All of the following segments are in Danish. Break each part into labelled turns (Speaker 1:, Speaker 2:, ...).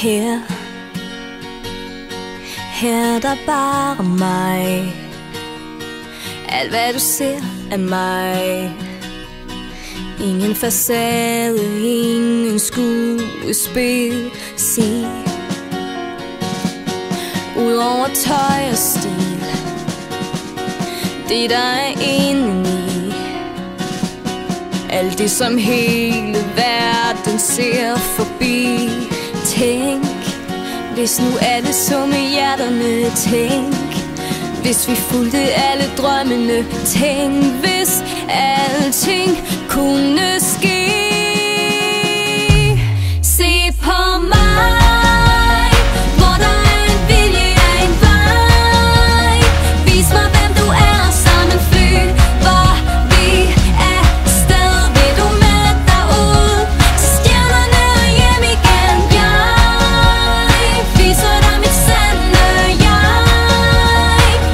Speaker 1: Her er der bare mig. Alt hvad du ser er mig. Ingen facade, ingen skuespil. Se udover tøj og stil, det der er indeni, alt det som hele verden ser forbi. Tænk, hvis nu alle så med hjerterne. Tænk, hvis vi fulgte alle drømmene. Tænk, hvis alting kunne ske. Se på mig, hvor der er en vilje af en vej. Vis mig hvem du er som en fly, hvor vi er sted. Vil du med derud til stjernerne og hjem igen? Jeg viser dig mit sande jeg.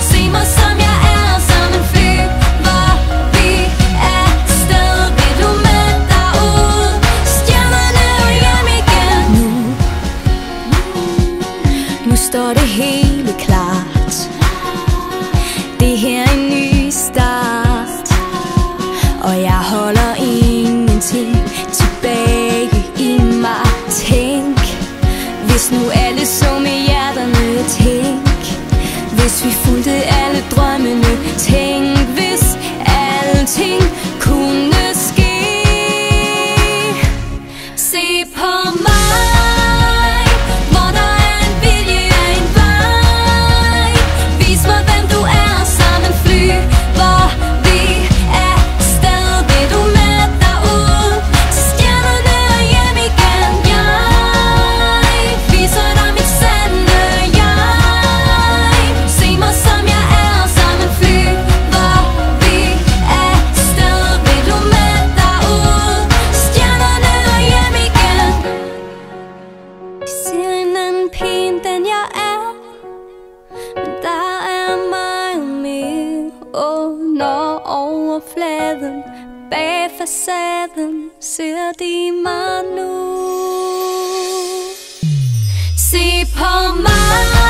Speaker 1: Se mig som jeg er som en fly, hvor vi er sted. Vil du med derud til stjernerne og hjem igen? Nu står det hele klart. Det her er en ny start, og jeg holder ingenting tilbage i mig. Tænk, hvis nu alle så med hjerterne. Tænk, hvis vi fulgte alle drømmene. Tænk, hvis alting kunne ske. Se på mig, hvor der er en vilje af en vej. Vis mig hvem du er som en fly, hvor vi er sted. Vil du med derud til stjernerne og hjem igen? Jeg viser dig mit sande jeg. Se mig som jeg er som en fly, hvor vi er sted. Vil du med derud til stjernerne og hjem igen? De siger en anden pæn den jeg er, men der er meget mere under overfladen. Bag facaden ser de mig nu. Se på mig,